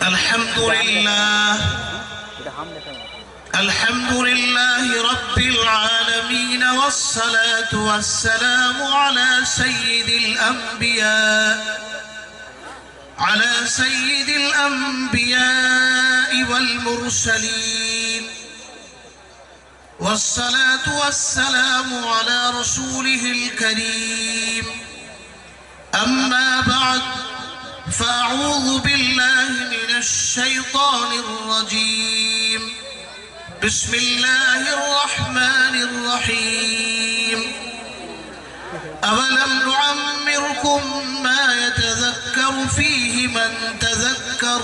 الحمد لله رب العالمين، والصلاة والسلام على سيد الأنبياء والمرسلين، والصلاة والسلام على رسوله الكريم. أما بعد، فأعوذ بالله من الشيطان الرجيم. بسم الله الرحمن الرحيم. أولم نعمركم ما يتذكر فيه من تذكر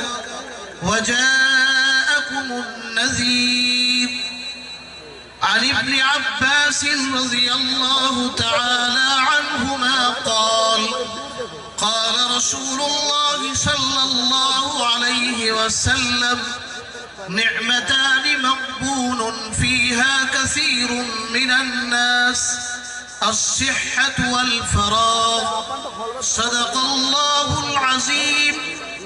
وجاءكم النذير. عن ابن عباس رضي الله تعالى عنهما قال: قال رسول الله صلى الله عليه وسلم: نعمتان مغبون فيها كثير من الناس، الصحة والفراغ. صدق الله العظيم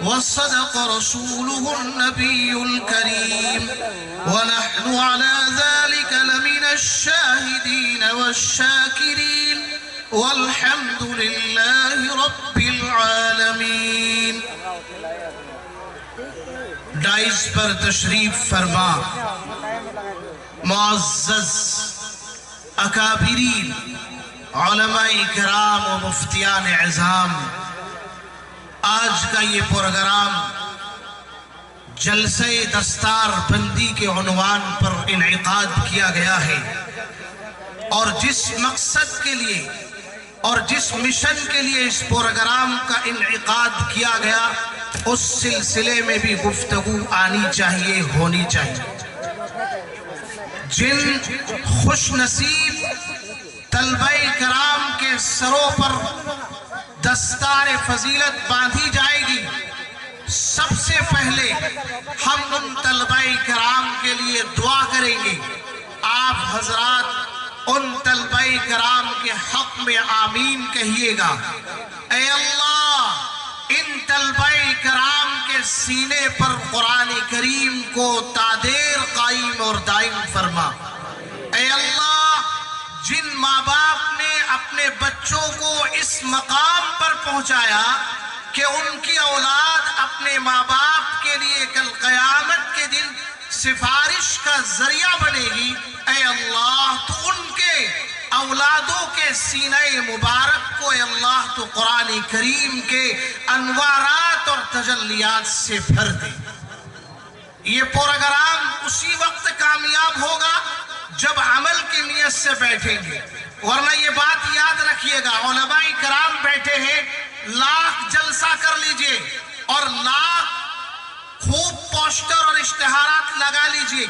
وصدق رسوله النبي الكريم، ونحن على ذلك لمن الشاهدين والشاكرين، والحمد لله رب العالمین. ڈائز پر تشریف فرما معزز اکابرین علماء کرام و مفتیان عظام، آج کا یہ پروگرام جلسہ دستار بندی کے عنوان پر انعقاد کیا گیا ہے، اور جس مقصد کے لیے اور جس مشن کے لیے اس پروگرام کا انعقاد کیا گیا، اس سلسلے میں بھی گفتگو آنی چاہیے، ہونی چاہیے. جن خوش نصیب طلبہ کرام کے سروں پر دستار فضیلت باندھی جائے گی، سب سے پہلے ہم ان طلبہ کرام کے لیے دعا کریں گے. آپ حضرات ان طلبہ کرام کے حق میں آمین کہیے گا. اے اللہ، ان طلبہ کرام کے سینے پر قرآن کریم کو تادیر قائم اور دائم فرما. اے اللہ، جن ماں باپ نے اپنے بچوں کو اس مقام پر پہنچایا کہ ان کی اولاد اپنے ماں باپ کے لیے کل قیامت کے دن سفارش کا ذریعہ بنے گی، اے اللہ تو ان کے اولادوں کے سینہ مبارک کو اے اللہ تو قرآن کریم کے انوارات اور تجلیات سے بھر دے. یہ پروگرام اسی وقت کامیاب ہوگا جب عمل کی نیت سے بیٹھیں گے، ورنہ یہ بات یاد رکھیے گا، علماء کرام بیٹھے ہیں، لاکھ جلسہ کر لیجئے اور لاکھ خوب پوسٹر اور اشتہارات لگا لیجئے،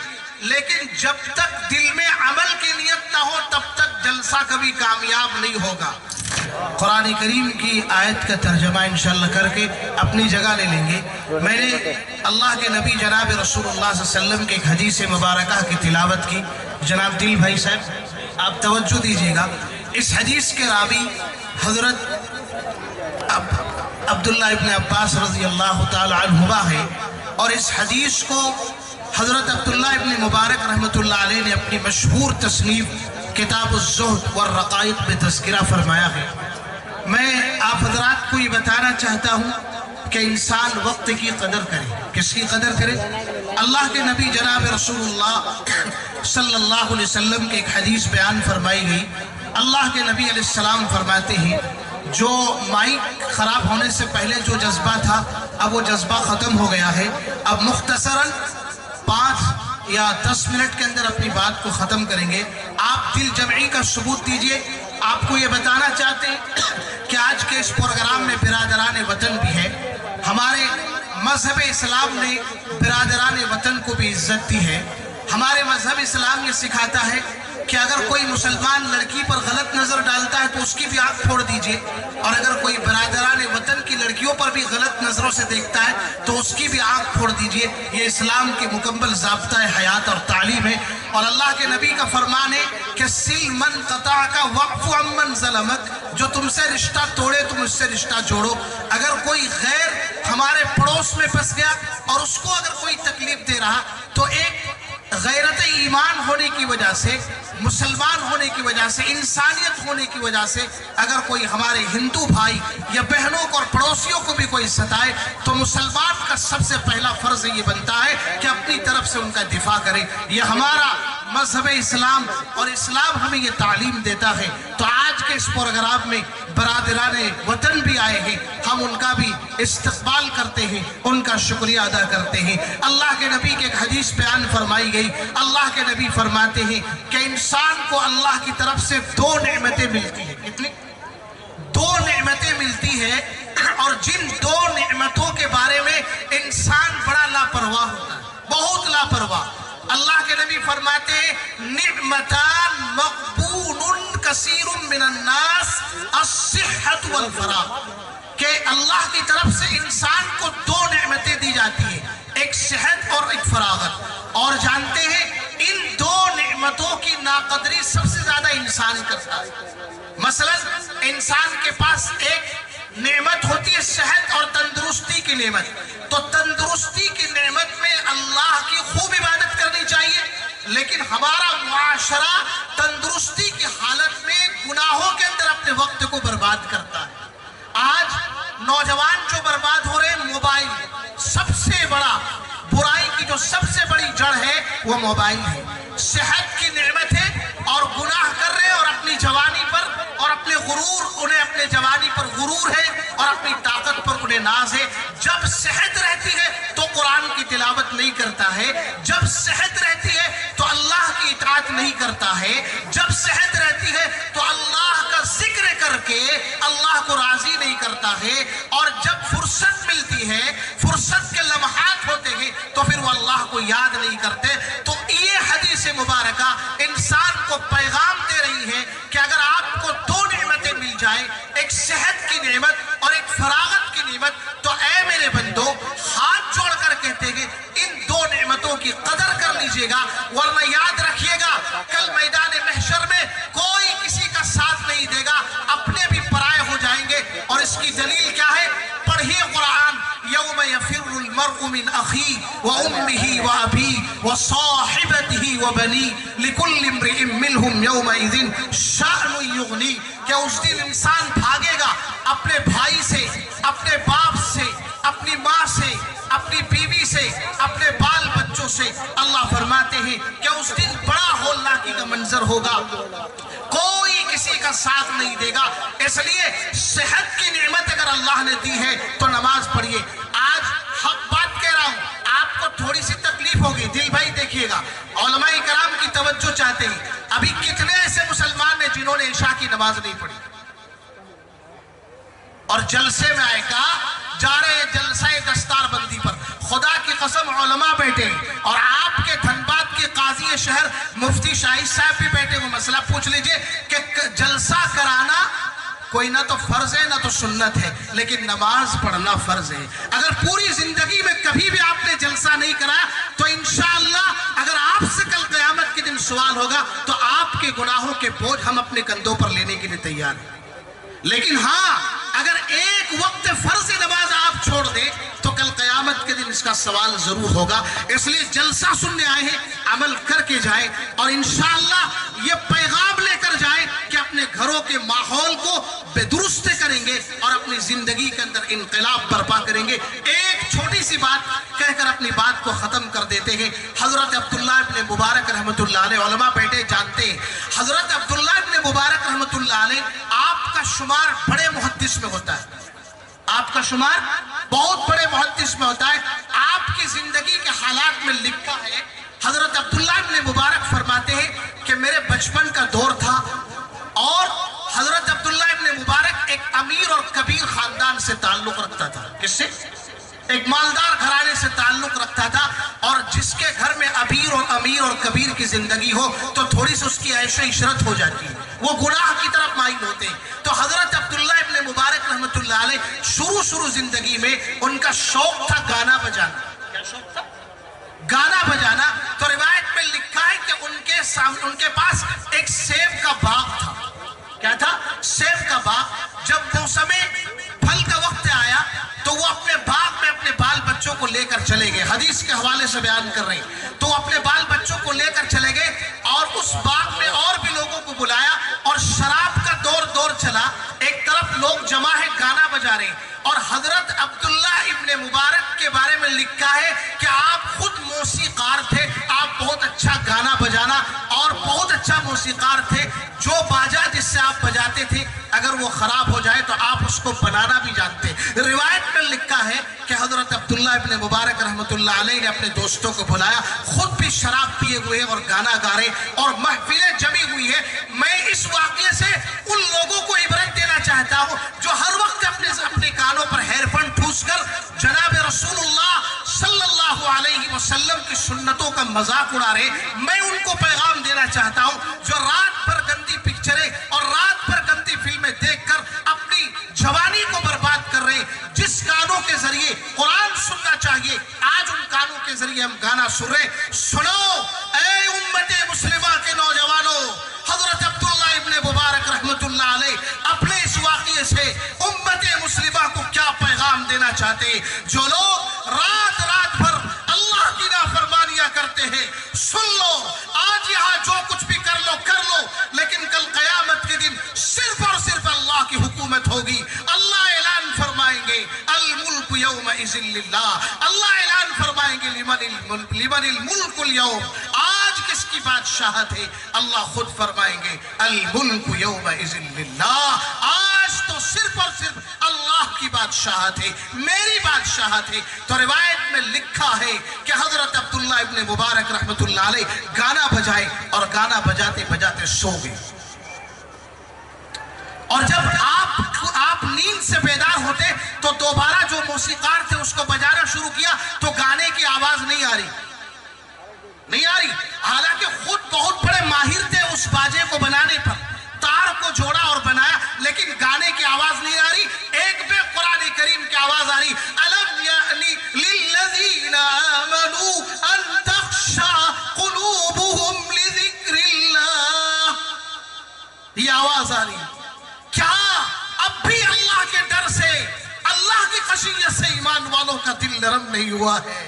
لیکن جب تک دل میں عمل کی نیت نہ ہو تب تک جلسہ کبھی کامیاب نہیں ہوگا. قرآن کریم کی آیت کا ترجمہ انشاءاللہ کر کے اپنی جگہ لے لیں گے. میں نے اللہ کے نبی جناب رسول اللہ صلی اللہ علیہ وسلم کے ایک حدیث مبارکہ کی تلاوت کی. جناب دل بھائی صاحب آپ توجہ دیجئے گا. اس حدیث کے راوی حضرت عبداللہ ابن عباس رضی اللہ تعالی عنہما ہے، اور اس حدیث کو حضرت عبداللہ ابن مبارک رحمۃ اللہ علیہ نے اپنی مشہور تصنیف کتاب الزہد والرقائق میں تذکرہ فرمایا ہے. میں آپ حضرات کو یہ بتانا چاہتا ہوں کہ انسان وقت کی قدر کرے. کس کی قدر کرے؟ اللہ کے نبی جناب رسول اللہ صلی اللہ علیہ وسلم کے ایک حدیث بیان فرمائی گئی. اللہ کے نبی علیہ السلام فرماتے ہیں، جو مائک خراب ہونے سے پہلے جو جذبہ تھا اب وہ جذبہ ختم ہو گیا ہے. اب مختصراً 5 یا 10 منٹ کے اندر اپنی بات کو ختم کریں گے. آپ دل جمعی کا ثبوت دیجئے. آپ کو یہ بتانا چاہتے ہیں کہ آج کے اس پروگرام میں برادران وطن بھی ہے. ہمارے مذہب اسلام نے برادران وطن کو بھی عزت دی ہے. ہمارے مذہب اسلام یہ سکھاتا ہے کہ اگر کوئی مسلمان لڑکی پر غلط نظر ڈالتا ہے تو اس کی بھی آنکھ پھوڑ دیجئے، اور اگر کوئی برادران وطن کی لڑکی لڑکیوں پر بھی غلط نظروں سے دیکھتا ہے تو اس کی بھی آنکھ پھوڑ دیجئے. یہ اسلام کی مکمل ضابطہ حیات اور تعلیم ہے. اور اللہ کے نبی کا فرمان ہے کہ سل من قطعک وعفو عمن ظلمک، جو تم سے رشتہ توڑے تم اس سے رشتہ جوڑو. اگر کوئی غیر ہمارے پڑوس میں پھنس گیا اور اس کو اگر کوئی تکلیف دے رہا تو ایک غیرت ایمان ہونے کی وجہ سے، مسلمان ہونے کی وجہ سے، انسانیت ہونے کی وجہ سے اگر کوئی ہمارے ہندو بھائی یا بہنوں کو اور پڑوسیوں کو بھی کوئی ستائے تو مسلمان کا سب سے پہلا فرض یہ بنتا ہے کہ اپنی طرف سے ان کا دفاع کرے. یہ ہمارا مذہب اسلام اور اسلام ہمیں یہ تعلیم دیتا ہے. تو آج کے اس پروگرام میں برادران وطن بھی آئے ہیں، ہم ان کا بھی استقبال کرتے ہیں، ان کا شکریہ ادا کرتے ہیں. اللہ کے نبی کے ایک حدیث بیان فرمائی گئی. اللہ کے نبی فرماتے ہیں کہ انسان کو اللہ کی طرف سے 2 نعمتیں ملتی ہیں. کتنی؟ 2 نعمتیں ملتی ہیں، اور جن 2 نعمتوں کے بارے میں انسان بڑا لاپرواہ ہوتا ہے، بہت لاپرواہ. اللہ کے نبی فرماتے ہیں نعمتان مغبون کثیر من الناس الصحت والفراغ، کہ اللہ کی طرف سے انسان کو 2 نعمتیں دی جاتی ہیں، ایک صحت اور ایک فراغت. اور جانتے ہیں ان 2 نعمتوں کی ناقدری سب سے زیادہ انسان کرتا ہے. مثلا انسان کے پاس ایک نعمت ہوتی ہے صحت اور تندرستی کی نعمت، تو تندرستی کی نعمت میں اللہ کی خوب عبادت کرنی چاہیے. لیکن ہمارا معاشرہ تندرستی کی حالت میں گناہوں کے اندر اپنے وقت کو برباد کرتا ہے. آج نوجوان جو برباد ہو رہے ہیں، موبائل سب سے بڑا برائی کی جو سب سے بڑی جڑ ہے وہ موبائل ہے. صحت کی نعمت ہے اور گناہ کر رہے ہیں، اور اپنی جوانی پر اور اپنے غرور، انہیں اپنے جوانی پر غرور ہے اور اپنی طاقت پر انہیں ناز ہے. جب صحت رہتی ہے تو قرآن کی تلاوت نہیں کرتا ہے، جب صحت رہتی ہے تو اللہ کی اطاعت نہیں کرتا ہے، جب صحت رہتی ہے تو اللہ کا ذکر کر کے اللہ کو راضی نہیں کرتا ہے، اور جب فرصت ملتی ہے، فرصت کے لمحات ہوتے ہیں تو پھر وہ اللہ کو یاد نہیں کرتے. تو یہ حدیث مبارکہ انسان کو پیغام دے رہی ہے کہ اگر آپ کو 2 نعمتیں مل جائیں، ایک صحت کی نعمت اور ایک فراغت کی نعمت، تو اے میرے بندو ہاتھ جوڑ کر کہتے ہیں ان 2 نعمتوں کی قدر کر لیجئے گا، ورنہ یاد رکھیے گا کل میدان محشر میں کوئی کسی کا ساتھ نہیں دے گا، اپنے بھی پرائے ہو جائیں گے. اور اس کی دلیل کیا ہے؟ پڑھیے قرآن. یوم یفر المرء من اخیہ وامہ وابیہ وصاحبتہ وبنیہ لکل امرئ منہم یومئذ شأن یغنیہ، کہ اس دن انسان بھاگے گا اپنے بھائی سے، اپنے باپ سے، اپنی ماں سے، اپنی بیوی سے، اپنے بال بچوں سے. اللہ فرماتے ہیں کہ اس دن بڑا ہولناکی کا منظر ہوگا، کوئی کسی کا ساتھ نہیں دے گا. اس لیے صحت کی نعمت اگر اللہ نے دی ہے تو نماز پڑھیے. آج حق بات کہہ رہا ہوں، آپ کو تھوڑی سی تکلیف ہوگی، دل بھائی دیکھیے گا، علماء کرام کی توجہ چاہتے ہیں. ابھی کتنے ایسے مسلمان ہیں جنہوں نے عشاء کی نماز نہیں پڑھی اور جلسے میں آئے، کہا جا رہے ہیں جلسہ دستار بندی پر. خدا کی قسم علماء بیٹھے اور آپ کے دھنباد کے قاضی شہر مفتی شاہد صاحب بھی بیٹھے. وہ مسئلہ پوچھ لیجئے کہ جلسہ کرانا کوئی نہ تو فرض ہے نہ تو سنت ہے، لیکن نماز پڑھنا فرض ہے. اگر پوری زندگی میں کبھی بھی آپ نے جلسہ نہیں کرایا تو انشاءاللہ اگر آپ سے کل قیامت کے دن سوال ہوگا تو آپ کے گناہوں کے بوجھ ہم اپنے کندھوں پر لینے کے لیے تیار ہیں. لیکن ہاں اگر ایک وقت فرض نماز آپ چھوڑ دیں تو کل قیامت کے دن اس کا سوال ضرور ہوگا. اس لیے جلسہ سننے آئے ہیں، عمل کر کے جائیں اور انشاءاللہ یہ پیغام لے کر جائیں کہ اپنے گھروں کے ماحول کو بے درست کریں گے اور اپنی زندگی کے اندر انقلاب برپا کریں گے. ایک چھوٹی سی بات کہہ کر اپنی بات کو ختم کر دیتے ہیں. حضرت عبداللہ ابن مبارک رحمۃ اللہ علیہ، علماء بیٹھے جانتے ہیں، حضرت عبداللہ ابن مبارک رحمۃ اللہ علیہ آپ کا شمار بڑے محدث میں ہوتا ہے، آپ کا شمار بہت بڑے محدث میں ہوتا ہے. آپ کی زندگی کے حالات میں لکھا ہے، حضرت عبداللہ ابن مبارک فرماتے ہیں کہ میرے بچپن کا دور تھا اور حضرت عبداللہ ابن مبارک ایک امیر اور کبیر خاندان سے تعلق رکھتا تھا. کس سے؟ ایک مالدار گھرانے سے تعلق رکھتا تھا، اور جس کے گھر میں امیر اور کبیر کی زندگی ہو تو تھوڑی سی اس کی عیش و عشرت ہو جاتی ہے، وہ گناہ کی طرف مائل ہوتے ہیں. تو حضرت عبداللہ ابن مبارک رحمۃ اللہ علیہ شروع شروع زندگی میں ان کا شوق تھا گانا بجانا. کیا شوق تھا؟ گانا بجانا. تو روایت میں لکھا ہے کہ ان کے پاس ایک سیب کا باغ تھا. کیا تھا؟ سیب کا باغ. جب موسم پھل کا وقت آیا تو وہ اپنے باغ میں اپنے بال بچوں کو لے کر چلے گئے. حدیث کے حوالے سے بیان کر رہے ہیں. تو اپنے بال بچوں کو لے کر چلے گئے اور اس باغ میں اور بھی لوگوں کو بلایا اور شراب کا دور چلا. ایک طرف لوگ جمع ہے گانا بجا رہے ہیں اور حضرت عبداللہ ابن مبارک کے بارے میں لکھا ہے کہ آپ خود موسیقار تھے. آپ بہت اچھا گانا بجانا اور بہت اچھا موسیقار تھے. جو باجا جس سے آپ بجاتے تھے اگر وہ خراب ہو جائے تو آپ اس کو بنانا بھی جانتے. روایت میں لکھا ہے کہ حضرت عبداللہ ابن مبارک رحمۃ اللہ علیہ نے اپنے دوستوں کو بلایا. خود بھی شراب پیے ہوئے اور گانا گا رہے اور محفلیں جمی ہوئی ہے. میں اس واقعے سے ان لوگوں کو عبرت دینا چاہتا ہوں جو ہر وقت اپنے کانوں پر ہیئر فون ٹھوس کر جناب رسول اللہ صلی اللہ علیہ وسلم کی سنتوں کا مذاق اڑا رہے. میں ان کو پیغام دینا چاہتا ہوں جو رات بھر گندی پکچریں اور رات بھر گندی فلمیں دیکھ کر اپنی جوانی کو برباد کر رہے. جس کانوں کے ذریعے قرآن سننا چاہیے آج ان کانوں کے ذریعے ہم گانا سن رہے. سنو اے امت مسلمہ کے نوجوانوں, حضرت عبداللہ ابن مبارک رحمۃ اللہ علیہ اپنے اس واقعے سے امت مسلمہ کو کیا پیغام دینا چاہتے. جو لوگ رات بھر اللہ کی نافرمانیاں کرتے ہیں, سن لو آج یہاں جو کچھ بھی کر لو لیکن کل قیامت کے دن صرف اور صرف اللہ کی حکومت ہوگی. اللہ اعلان فرمائیں گے الملک یومئذ للہ. اللہ اعلان فرمائیں گے لمن الملک اليوم. آج کس کی بادشاہت ہے؟ اللہ خود فرمائیں گے الملک یومئذ للہ. آج تو صرف اور صرف اللہ کی بادشاہت ہے, میری بادشاہت ہے. تو روایت میں لکھا ہے کہ حضرت عبداللہ ابن مبارک رحمۃ اللہ علیہ گانا بجائے اور گانا بجاتے بجاتے سو گئے. اور جب آپ نیند سے بیدار ہوتے تو دوبارہ جو موسیقار تھے اس کو بجانا شروع کیا تو گانے کی آواز نہیں آ رہی. حالانکہ خود بہت بڑے ماہر تھے اس باجے کو بنانے پر, تار کو جوڑا اور بنایا, لیکن گانے کی آواز نہیں آ رہی. ایک بے قرآن کریم کی آواز آ رہی, الم یعنی للذین آمنوا ان تخشع قلوبہم لذکر اللہ. یہ آواز آ رہی. کیا اب بھی اللہ کے ڈر سے, اللہ کی خشیت سے ایمان والوں کا دل نرم نہیں ہوا ہے؟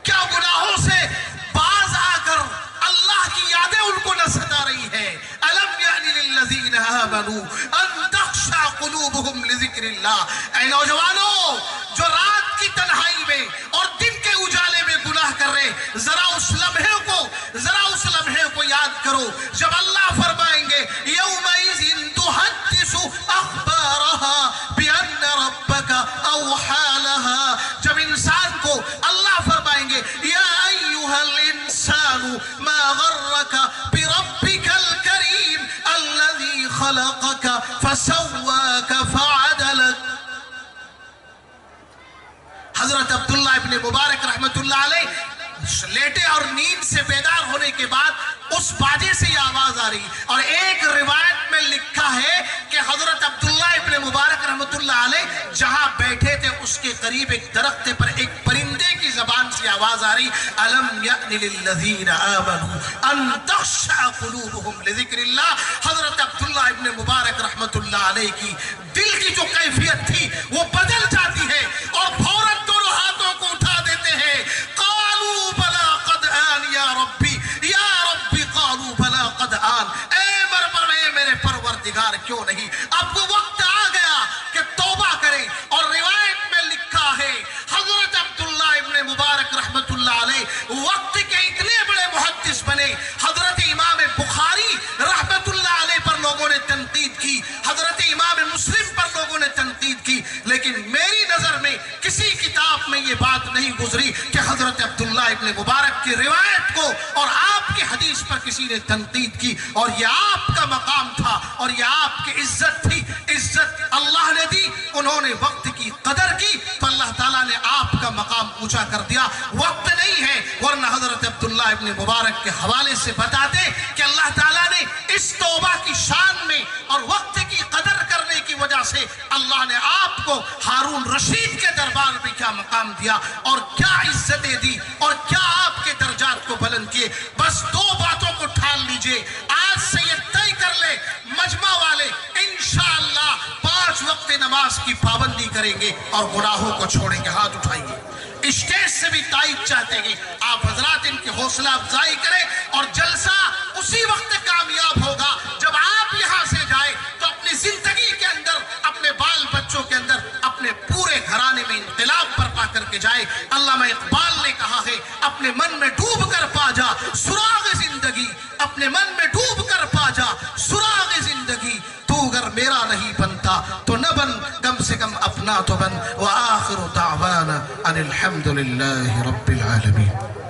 کیا گناہوں سے باز آ کر اللہ کی یادیں ان کو نہ ستا رہی ہے؟ الم یعنی للذین آمنوا ان تخشع قلوبہم لذکر اللہ. اے نوجوانوں جو رات کی تنہائی میں اور دن کے اجالے میں گناہ کر رہے, ذرا اس لمحے کو یاد کرو جب اللہ فرمائیں گے یومئذ تحدث اخبارها بان ربک اوحی لها. جب انسان کو اللہ فرمائیں گے یا ایھا الانسان ما غرک بربک الکریم الذی خلقک فسواک فعدلک. حضرت عبداللہ ابن مبارک رحمۃ اللہ علیہ لیٹے اور نیند سے بیدار ہونے کے بعد اس باجے سے یہ آواز آ رہی. اور ایک روایت میں لکھا ہے کہ حضرت عبداللہ ابن مبارک رحمۃ اللہ علیہ جہاں بیٹھے تھے اس کے قریب ایک درخت پر ایک پرندے کی زبان سے آواز آ رہی, الم یأن للذین آمنوا ان تخشع قلوبہم لذکر اللہ. حضرت عبداللہ ابن مبارک رحمۃ اللہ علیہ کی دل کی جو کیفیت تھی وہ بدل جاتی ہے اور فوراً دونوں ہاتھوں کو اٹھا دیتے ہیں. قالوا بلا قد آن یا ربی, یا ربی قالوا بلا قد آن. اے میرے پروردگار کیوں نہیں, اب وہ وقت آ گیا کہ توبہ کریں. اور روایت میں لکھا ہے حضرت عبداللہ ابن مبارک رحمۃ اللہ علیہ وقت کے اتنے بڑے محدث بنے. حضرت امام بخاری رحمۃ اللہ علیہ پر لوگوں نے تنقید کی, حضرت امام مسلم پر لوگوں نے تنقید کی, لیکن میری نظر میں کسی کتاب میں یہ بات نہیں گزری کہ حضرت عبداللہ ابن مبارک کی روایت کو اور آپ کی حدیث پر کسی نے تنقید کی. اور یہ آپ کا مقام تھا اور یہ آپ کی عزت تھی. عزت اللہ نے دی, انہوں نے وقت کی قدر کی تو اللہ تعالیٰ نے آپ کا مقام اونچا کر دیا. وقت نہیں ہے ورنہ حضرت عبداللہ ابن مبارک کے حوالے سے بتاتے کہ اللہ تعالیٰ نے اس توبہ کی شان میں اور وقت کی قدر کرنے کی وجہ سے اللہ نے آپ آپ کو ہارون رشید کے دربار میں کیا مقام دیا اور کیا عزتیں دی اور کیا آپ کے درجات کو بلند کیے. بس دو باتوں کو ٹھان لیجئے, آج سے یہ طے کر لے مجمع والے انشاءاللہ 5 وقت نماز کی پابندی کریں گے اور گناہوں کو چھوڑیں گے. ہاتھ اٹھائیے. اسٹیج سے بھی تائید چاہتے ہیں آپ حضرات ان کی حوصلہ افزائی کریں, اور جلسہ اسی وقت کامیاب ہوگا جب آپ یہاں سے جائیں تو اپنی زندگی کے اندر, اپنے بال بچوں کے اندر, اپنے پورے گھرانے میں انقلاب برپا کر کے جائے. علامہ اقبال نے کہا ہے اپنے من میں ڈوب کر پا جا سراغ زندگی, اپنے من میں ڈوب کر پا جا سراغ زندگی, تو اگر میرا نہیں بنتا تو نہ بن, کم سے کم اپنا تو بن. وآخر دعوانا ان الحمدللہ رب العالمین.